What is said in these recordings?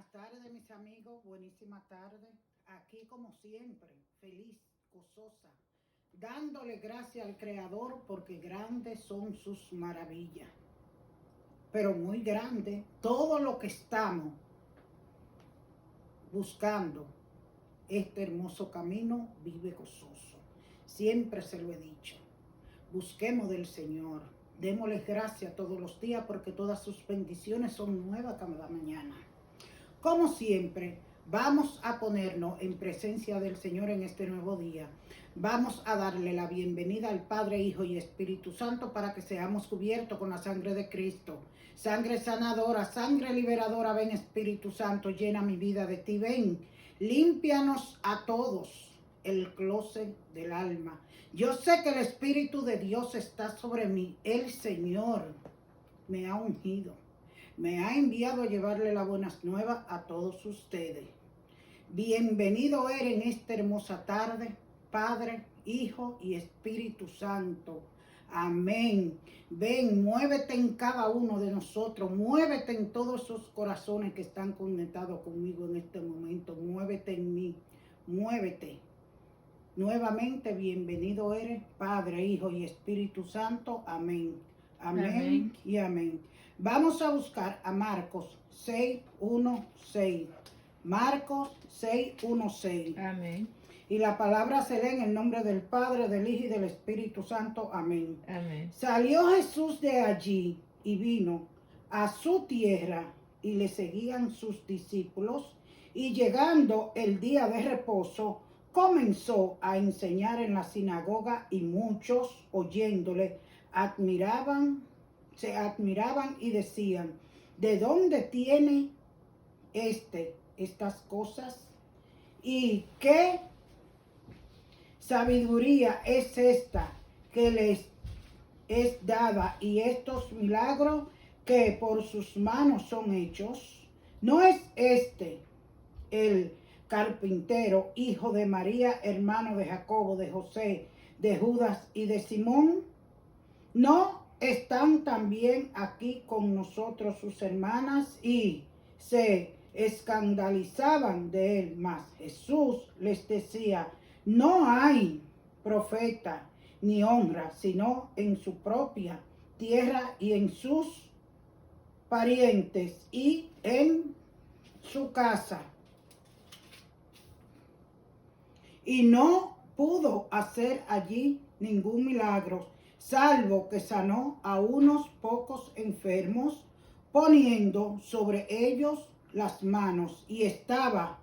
Buenas tardes, mis amigos, buenísima tarde. Aquí como siempre, feliz, gozosa, dándole gracias al Creador porque grandes son sus maravillas. Pero muy grande, todo lo que estamos buscando, este hermoso camino, vive gozoso. Siempre se lo he dicho. Busquemos del Señor. Démosle gracias todos los días porque todas sus bendiciones son nuevas cada mañana. Como siempre, vamos a ponernos en presencia del Señor en este nuevo día. Vamos a darle la bienvenida al Padre, Hijo y Espíritu Santo para que seamos cubiertos con la sangre de Cristo. Sangre sanadora, sangre liberadora, ven Espíritu Santo, llena mi vida de ti, ven. Límpianos a todos el closet del alma. Yo sé que el Espíritu de Dios está sobre mí. El Señor me ha ungido. Me ha enviado a llevarle las buenas nuevas a todos ustedes. Bienvenido eres en esta hermosa tarde, Padre, Hijo y Espíritu Santo. Amén. Ven, muévete en cada uno de nosotros, muévete en todos esos corazones que están conectados conmigo en este momento. Muévete en mí, muévete. Nuevamente, bienvenido eres, Padre, Hijo y Espíritu Santo. Amén. Amén, amén y amén. Vamos a buscar a Marcos 6:1-6. Marcos 6:1-6. Amén. Y la palabra se lee en el nombre del Padre, del Hijo y del Espíritu Santo. Amén. Amén. Salió Jesús de allí y vino a su tierra y le seguían sus discípulos. Y llegando el día de reposo, comenzó a enseñar en la sinagoga y muchos, oyéndole, se admiraban y decían, ¿de dónde tiene estas cosas? ¿Y qué sabiduría es esta que les es dada y estos milagros que por sus manos son hechos? ¿No es este el carpintero, hijo de María, hermano de Jacobo, de José, de Judas y de Simón? ¿No están también aquí con nosotros sus hermanas? Y se escandalizaban de él. Mas Jesús les decía, no hay profeta ni honra, sino en su propia tierra y en sus parientes y en su casa. Y no pudo hacer allí ningún milagro, salvo que sanó a unos pocos enfermos, poniendo sobre ellos las manos, y estaba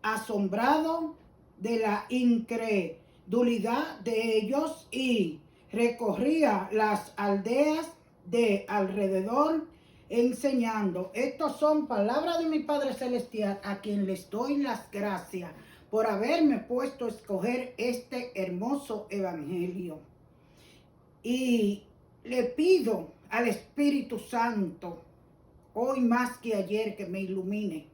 asombrado de la incredulidad de ellos, y recorría las aldeas de alrededor enseñando. Estas son palabras de mi Padre Celestial, a quien les doy las gracias por haberme puesto a escoger este hermoso evangelio. Y le pido al Espíritu Santo, hoy más que ayer, que me ilumine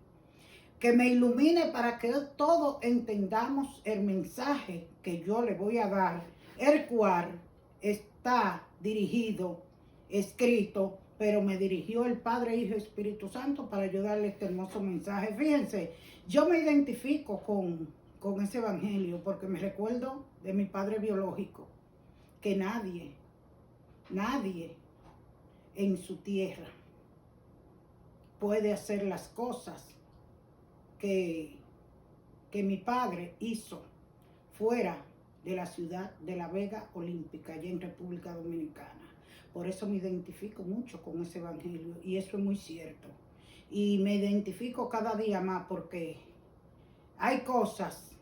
para que todos entendamos el mensaje que yo le voy a dar, el cual está dirigido, escrito, pero me dirigió el Padre, Hijo y Espíritu Santo para yo darle este hermoso mensaje. Fíjense, yo me identifico con ese evangelio porque me recuerdo de mi padre biológico, que nadie en su tierra puede hacer las cosas que mi padre hizo fuera de la ciudad de La Vega Olímpica, allá en República Dominicana. Por eso me identifico mucho con ese evangelio, y eso es muy cierto. Y me identifico cada día más porque hay cosas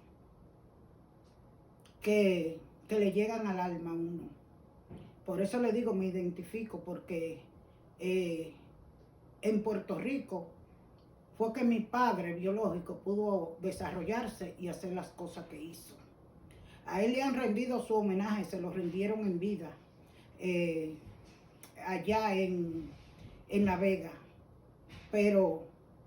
que le llegan al alma a uno. Por eso le digo me identifico, porque en Puerto Rico fue que mi padre biológico pudo desarrollarse y hacer las cosas que hizo. A él le han rendido su homenaje, se lo rindieron en vida, allá en La Vega. Pero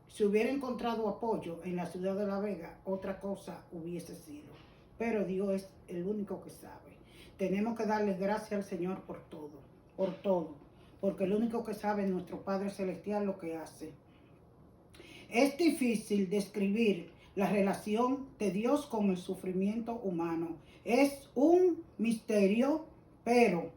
si hubiera encontrado apoyo en la ciudad de La Vega, otra cosa hubiese sido. Pero Dios es el único que sabe. Tenemos que darle gracias al Señor por todo, porque el único que sabe es nuestro Padre Celestial lo que hace. Es difícil describir la relación de Dios con el sufrimiento humano. Es un misterio, pero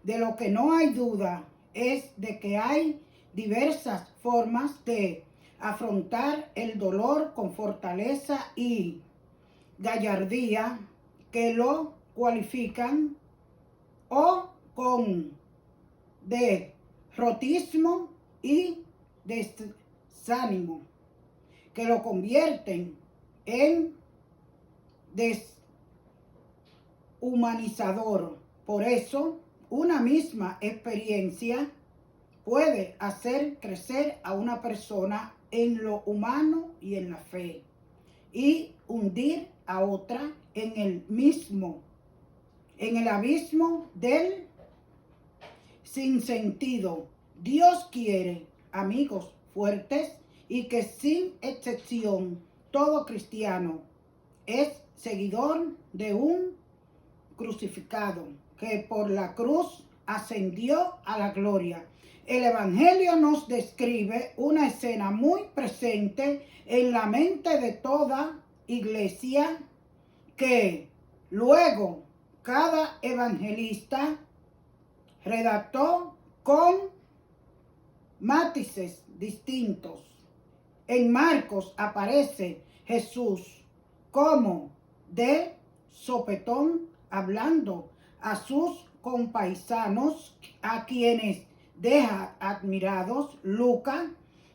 de lo que no hay duda es de que hay diversas formas de afrontar el dolor con fortaleza y gallardía que lo cualifican, o con derrotismo y desánimo que lo convierten en deshumanizador. Por eso, una misma experiencia puede hacer crecer a una persona en lo humano y en la fe, y hundir a otra en el abismo del sinsentido. Dios quiere amigos fuertes y que sin excepción todo cristiano es seguidor de un crucificado que por la cruz ascendió a la gloria. El Evangelio nos describe una escena muy presente en la mente de toda iglesia, que luego cada evangelista redactó con matices distintos. En Marcos aparece Jesús como de sopetón hablando a sus compaisanos, a quienes deja admirados. Lucas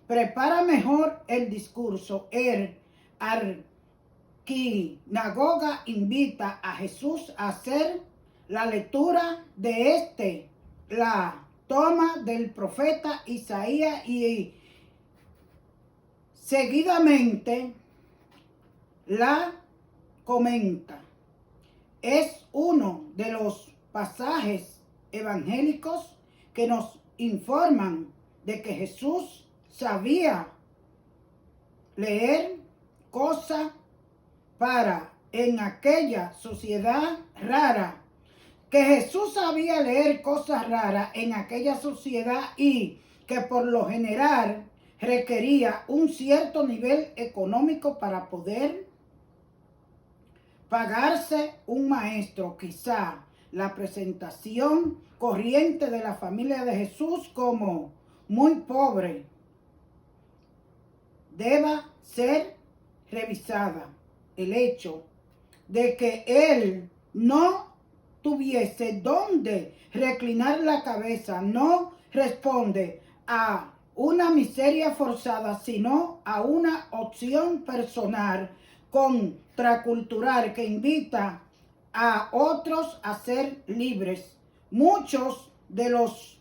prepara mejor el discurso. El arquinagoga invita a Jesús a hacer la lectura de la toma del profeta Isaías, y seguidamente la comenta. Es uno de los pasajes evangélicos que nos informan de que Jesús sabía leer cosas para en aquella sociedad rara, que Jesús sabía leer cosas raras en aquella sociedad, y que por lo general requería un cierto nivel económico para poder pagarse un maestro. Quizá la presentación corriente de la familia de Jesús como muy pobre deba ser revisada. El hecho de que él no tuviese donde reclinar la cabeza no responde a una miseria forzada, sino a una opción personal contracultural que invita a otros a ser libres. Muchos de los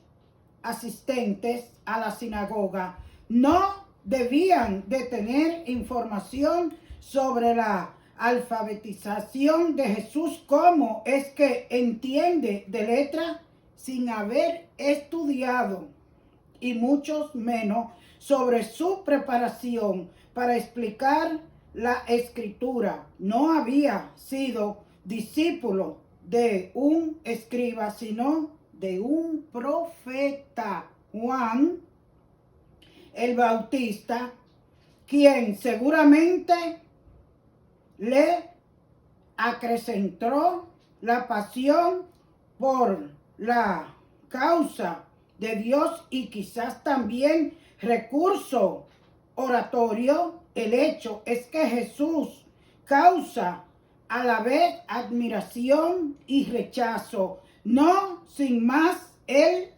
asistentes a la sinagoga no debían de tener información sobre la alfabetización de Jesús, cómo es que entiende de letra sin haber estudiado, y muchos menos sobre su preparación para explicar la escritura. No había sido discípulo de un escriba, sino de un profeta. Juan el Bautista, quien seguramente le acrecentó la pasión por la causa de Dios, y quizás también recurso oratorio. El hecho es que Jesús causa a la vez admiración y rechazo, no sin más el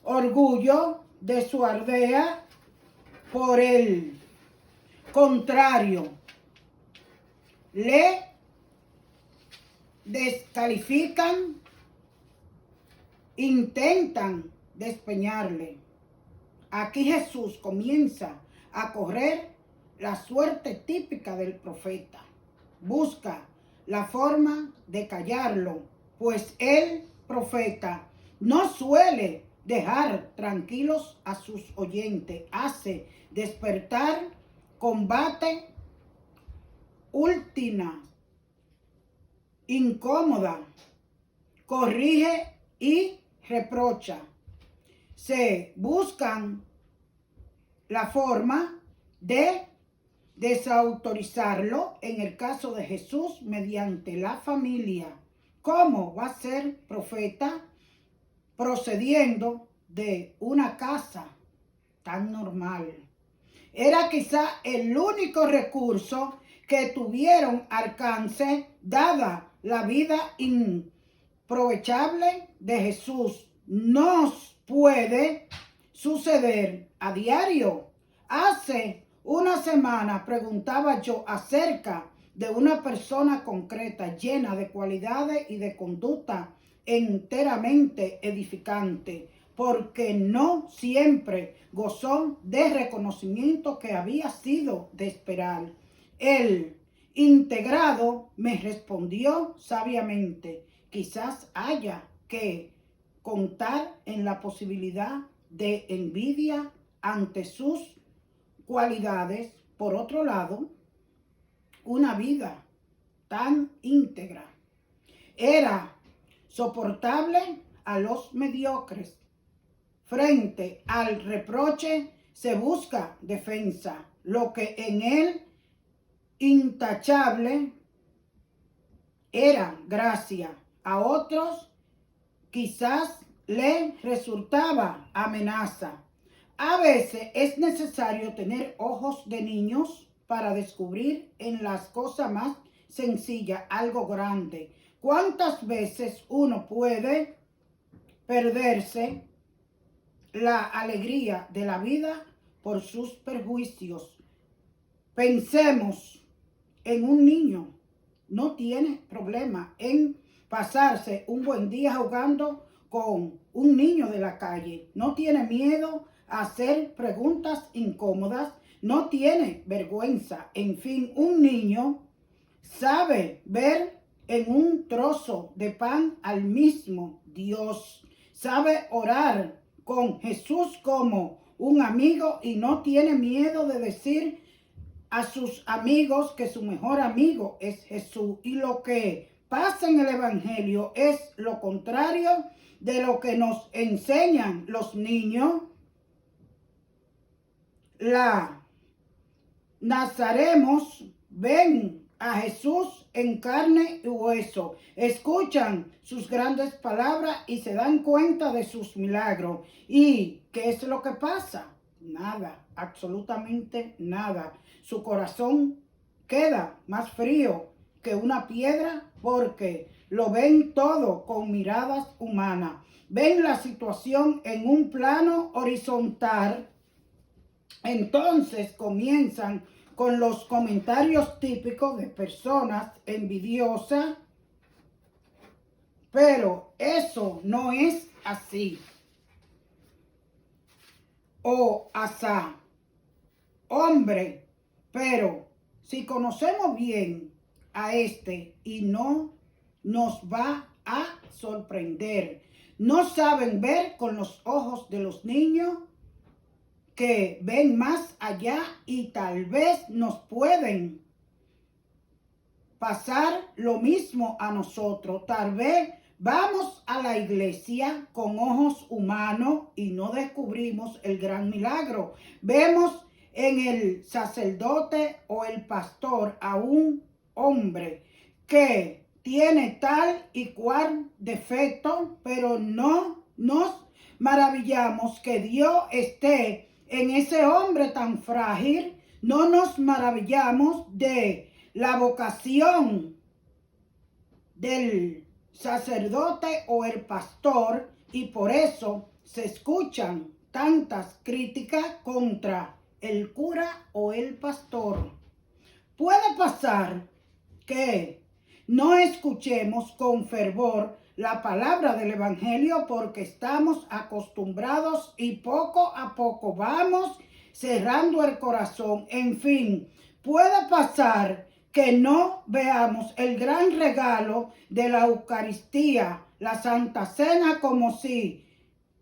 orgullo de su aldea. Por el contrario, le descalifican, intentan despeñarle. Aquí Jesús comienza a correr la suerte típica del profeta. Busca la forma de callarlo, pues el profeta no suele dejar tranquilos a sus oyentes. Hace despertar combate, última, incómoda, corrige y reprocha. Se buscan la forma de desautorizarlo en el caso de Jesús mediante la familia. ¿Cómo va a ser profeta procediendo de una casa tan normal? Era quizá el único recurso que tuvieron alcance dada la vida improvechable de Jesús. Nos puede suceder a diario. Hace una semana preguntaba yo acerca de una persona concreta llena de cualidades y de conducta enteramente edificante, porque no siempre gozó de reconocimiento que había sido de esperar. El integrado me respondió sabiamente: quizás haya que contar en la posibilidad de envidia ante sus cualidades. Por otro lado, una vida tan íntegra era soportable a los mediocres. Frente al reproche se busca defensa, lo que en él intachable era gracia. A otros quizás le resultaba amenaza. A veces es necesario tener ojos de niños para descubrir en las cosas más sencillas algo grande. ¿Cuántas veces uno puede perderse la alegría de la vida por sus perjuicios? Pensemos en un niño. No tiene problema en pasarse un buen día jugando con un niño de la calle. No tiene miedo a hacer preguntas incómodas. No tiene vergüenza. En fin, un niño sabe ver en un trozo de pan al mismo Dios. Sabe orar con Jesús como un amigo y no tiene miedo de decir a sus amigos que su mejor amigo es Jesús. Y lo que pasa en el Evangelio es lo contrario de lo que nos enseñan los niños. La nazarenos ven a Jesús en carne y hueso, escuchan sus grandes palabras y se dan cuenta de sus milagros. ¿Y qué es lo que pasa? Nada, absolutamente nada. Su corazón queda más frío que una piedra porque lo ven todo con miradas humanas. Ven la situación en un plano horizontal. Entonces comienzan con los comentarios típicos de personas envidiosas, pero eso no es así o asá. Hombre, pero si conocemos bien a este y no nos va a sorprender. No saben ver con los ojos de los niños que ven más allá y tal vez nos pueden pasar lo mismo a nosotros. Tal vez vamos a la iglesia con ojos humanos y no descubrimos el gran milagro. Vemos en el sacerdote o el pastor a un hombre que tiene tal y cual defecto, pero no nos maravillamos que Dios esté en ese hombre tan frágil. No nos maravillamos de la vocación del sacerdote o el pastor, y por eso se escuchan tantas críticas contra el cura o el pastor. Puede pasar que no escuchemos con fervor la palabra del Evangelio porque estamos acostumbrados y poco a poco vamos cerrando el corazón. En fin, puede pasar que no veamos el gran regalo de la Eucaristía, la Santa Cena, como si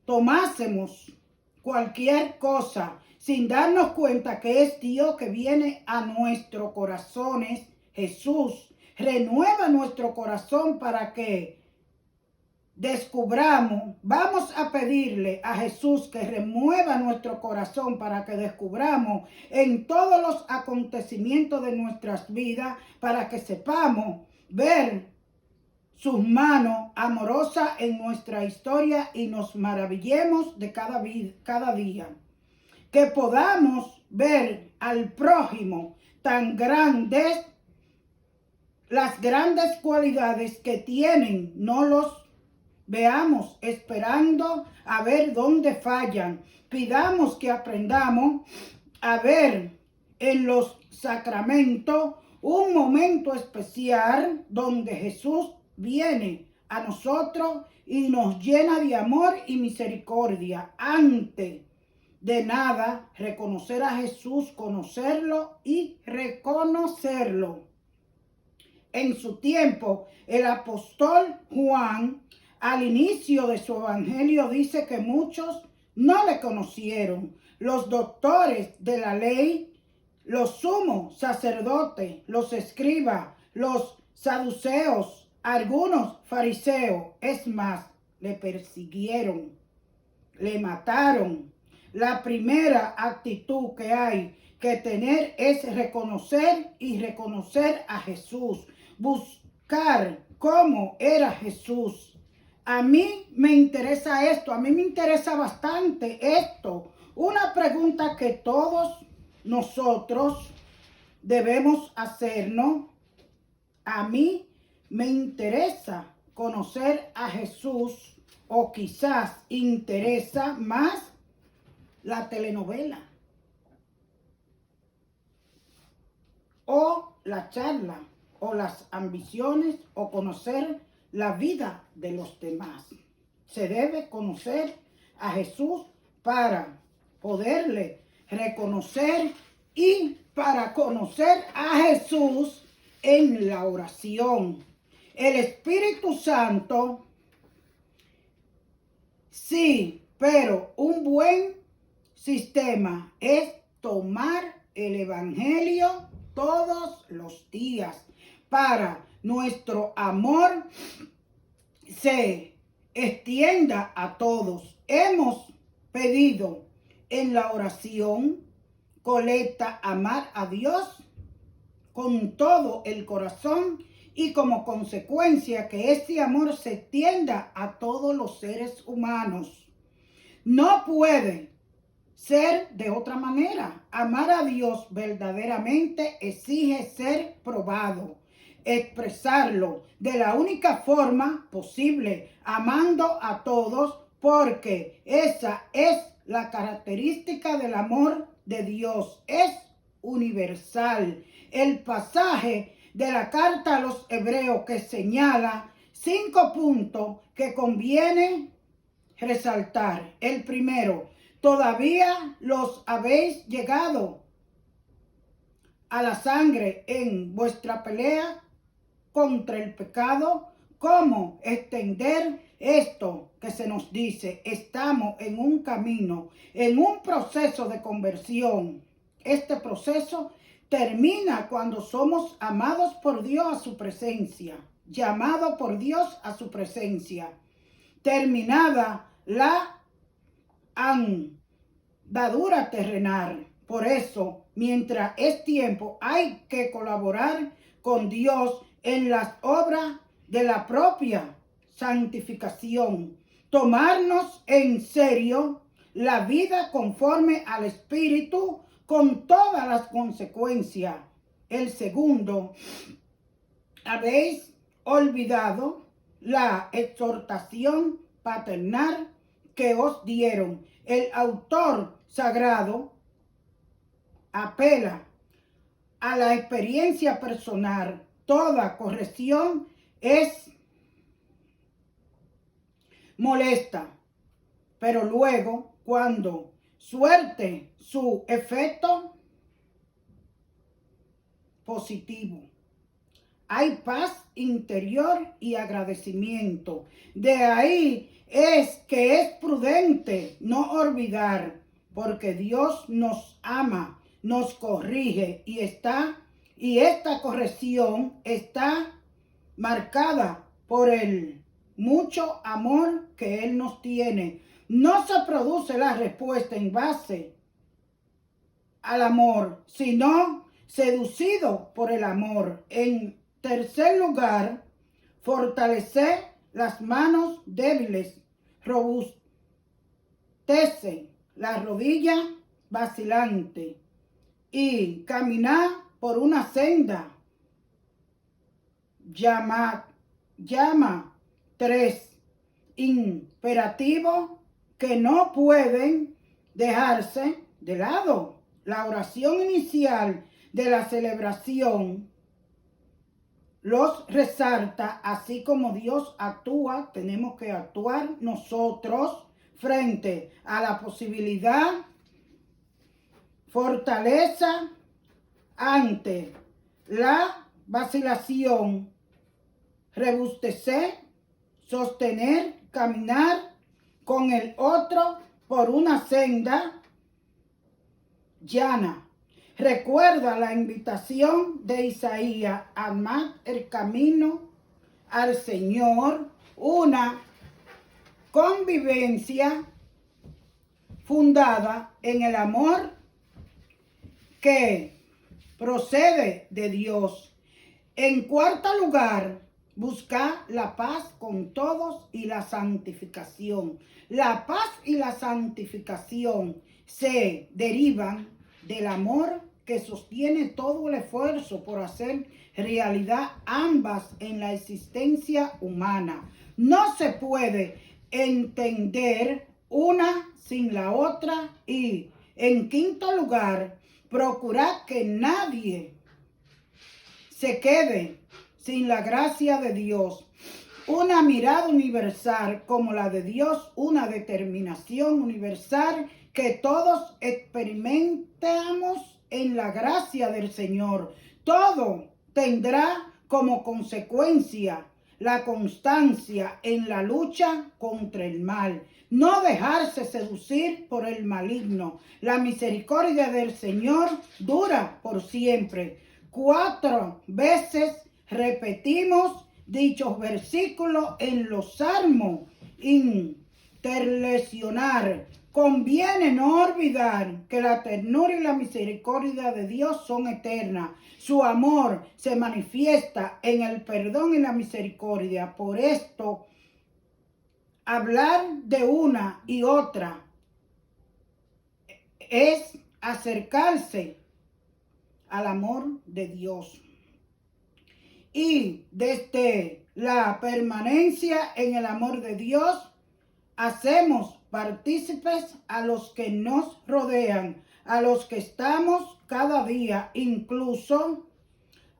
tomásemos cualquier cosa sin darnos cuenta que es Dios que viene a nuestros corazones. Jesús renueva nuestro corazón para que descubramos, vamos a pedirle a Jesús que remueva nuestro corazón para que descubramos en todos los acontecimientos de nuestras vidas, para que sepamos ver sus manos amorosas en nuestra historia y nos maravillemos de cada día. Que podamos ver al prójimo tan grandes, las grandes cualidades que tienen, no los veamos esperando a ver dónde fallan. Pidamos que aprendamos a ver en los sacramentos un momento especial donde Jesús viene a nosotros y nos llena de amor y misericordia. Antes de nada, reconocer a Jesús, conocerlo y reconocerlo. En su tiempo, el apóstol Juan, al inicio de su evangelio, dice que muchos no le conocieron. Los doctores de la ley, los sumos sacerdotes, los escribas, los saduceos, algunos fariseos, es más, le persiguieron, le mataron. La primera actitud que hay que tener es reconocer a Jesús. Buscar cómo era Jesús. A mí me interesa esto, a mí me interesa bastante esto. Una pregunta que todos nosotros debemos hacernos. A mí me interesa conocer a Jesús, o quizás interesa más la telenovela o la charla o las ambiciones o conocer la vida de los demás. Se debe conocer a Jesús para poderle reconocer y para conocer a Jesús en la oración. El Espíritu Santo, sí, pero un buen sistema es tomar el Evangelio todos los días para nuestro amor se extienda a todos. Hemos pedido en la oración colecta amar a Dios con todo el corazón y como consecuencia que ese amor se extienda a todos los seres humanos. No puede ser de otra manera. Amar a Dios verdaderamente exige ser probado, expresarlo de la única forma posible, amando a todos, porque esa es la característica del amor de Dios, es universal. El pasaje de la carta a los Hebreos que señala 5 puntos que conviene resaltar. El primero, todavía los habéis llegado a la sangre en vuestra pelea contra el pecado. ¿Cómo extender esto que se nos dice? Estamos en un camino, en un proceso de conversión. Este proceso termina cuando somos amados por Dios a su presencia, llamados por Dios a su presencia. Terminada la andadura terrenal. Por eso, mientras es tiempo, hay que colaborar con Dios en las obras de la propia santificación. Tomarnos en serio la vida conforme al Espíritu con todas las consecuencias. El segundo, habéis olvidado la exhortación paternal que os dieron. El autor sagrado apela a la experiencia personal. Toda corrección es molesta, pero luego, cuando suerte su efecto positivo, hay paz interior y agradecimiento. De ahí es que es prudente no olvidar, porque Dios nos ama, nos corrige y esta corrección está marcada por el mucho amor que Él nos tiene. No se produce la respuesta en base al amor, sino seducido por el amor. En tercer lugar, fortalecer las manos débiles, robustece la rodilla vacilante y caminar por una senda. Llama 3 imperativos que no pueden dejarse de lado. La oración inicial de la celebración los resalta, así como Dios actúa, tenemos que actuar nosotros frente a la posibilidad, fortaleza ante la vacilación, robustecer, sostener, caminar con el otro por una senda llana. Recuerda la invitación de Isaías, amad el camino al Señor, una convivencia fundada en el amor que procede de Dios. En cuarto lugar, buscar la paz con todos y la santificación. La paz y la santificación se derivan del amor que sostiene todo el esfuerzo por hacer realidad ambas en la existencia humana. No se puede entender una sin la otra. Y en quinto lugar, procurar que nadie se quede sin la gracia de Dios. Una mirada universal como la de Dios, una determinación universal que todos experimentamos en la gracia del Señor. Todo tendrá como consecuencia la constancia en la lucha contra el mal. No dejarse seducir por el maligno. La misericordia del Señor dura por siempre. 4 veces repetimos dichos versículos en los salmos. Interleccionar. Conviene no olvidar que la ternura y la misericordia de Dios son eternas. Su amor se manifiesta en el perdón y la misericordia. Por esto, hablar de una y otra es acercarse al amor de Dios. Y desde la permanencia en el amor de Dios, hacemos partícipes a los que nos rodean, a los que estamos cada día, incluso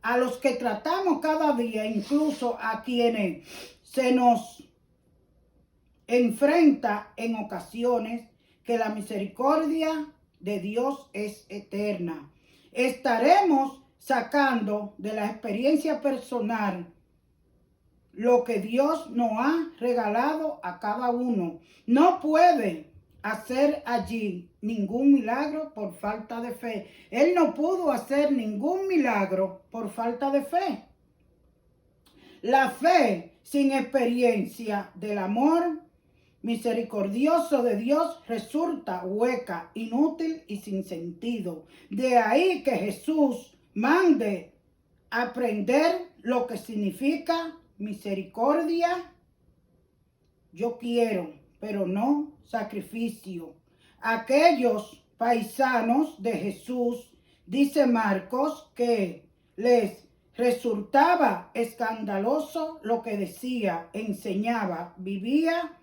a los que tratamos cada día, incluso a quienes se nos enfrenta en ocasiones, que la misericordia de Dios es eterna. Estaremos sacando de la experiencia personal lo que Dios nos ha regalado a cada uno. No puede hacer allí ningún milagro por falta de fe. Él no pudo hacer ningún milagro por falta de fe. La fe sin experiencia del amor misericordioso de Dios resulta hueca, inútil y sin sentido. De ahí que Jesús mande aprender lo que significa misericordia. Yo quiero, pero no sacrificio. Aquellos paisanos de Jesús, dice Marcos, que les resultaba escandaloso lo que decía, enseñaba, vivía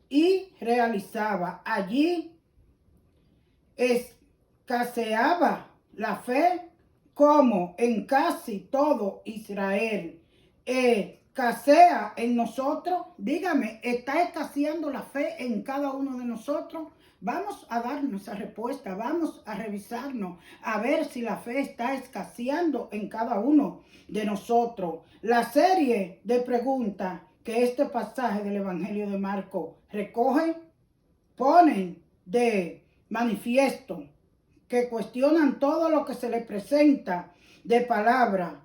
y realizaba. Allí escaseaba la fe como en casi todo Israel. Escasea en nosotros. Dígame, ¿está escaseando la fe en cada uno de nosotros? Vamos a darnos esa respuesta, vamos a revisarnos, a ver si la fe está escaseando en cada uno de nosotros. La serie de preguntas que este pasaje del Evangelio de Marcos recoge, ponen de manifiesto que cuestionan todo lo que se les presenta de palabra,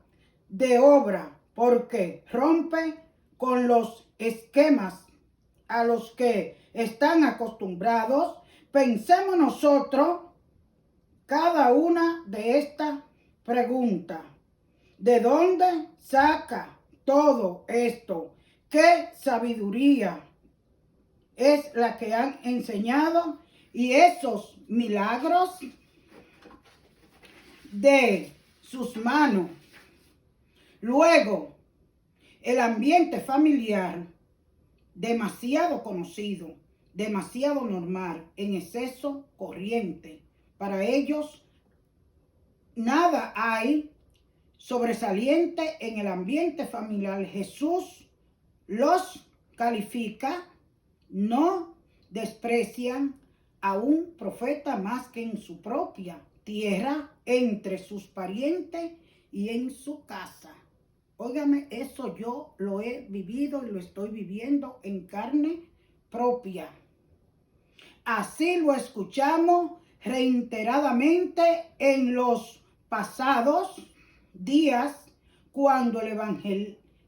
de obra, porque rompe con los esquemas a los que están acostumbrados, pensemos nosotros cada una de estas preguntas. ¿De dónde saca todo esto? ¿Qué sabiduría es la que han enseñado? Y esos milagros de sus manos. Luego, el ambiente familiar, demasiado conocido, demasiado normal, en exceso corriente. Para ellos, nada hay sobresaliente en el ambiente familiar. Jesús los califica, no desprecian a un profeta más que en su propia tierra, entre sus parientes y en su casa. Óigame, eso yo lo he vivido y lo estoy viviendo en carne propia. Así lo escuchamos reiteradamente en los pasados días, cuando el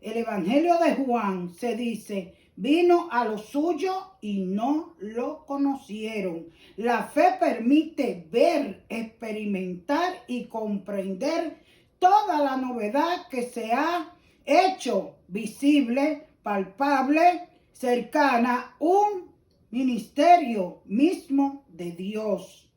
Evangelio de Juan se dice: vino a lo suyo y no lo conocieron. La fe permite ver, experimentar y comprender toda la novedad que se ha hecho visible, palpable, cercana, un ministerio mismo de Dios.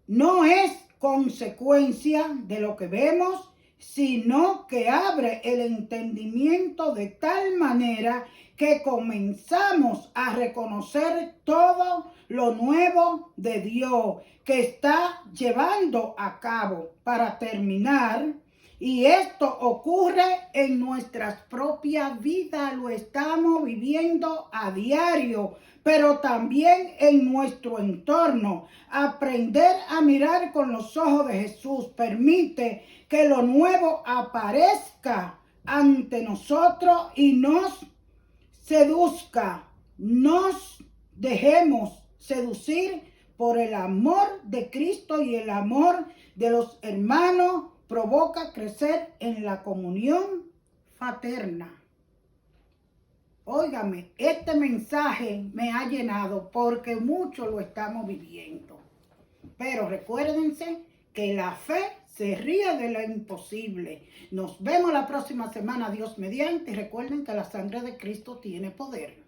No es consecuencia de lo que vemos, sino que abre el entendimiento de tal manera que comenzamos a reconocer todo lo nuevo de Dios que está llevando a cabo. Para terminar, y esto ocurre en nuestras propias vidas, lo estamos viviendo a diario, pero también en nuestro entorno. Aprender a mirar con los ojos de Jesús permite que lo nuevo aparezca ante nosotros y nos seduzca. Nos dejemos seducir por el amor de Cristo, y el amor de los hermanos provoca crecer en la comunión fraterna. Óigame, este mensaje me ha llenado porque mucho lo estamos viviendo. Pero recuérdense que la fe se ríe de lo imposible. Nos vemos la próxima semana, Dios mediante. Y recuerden que la sangre de Cristo tiene poder.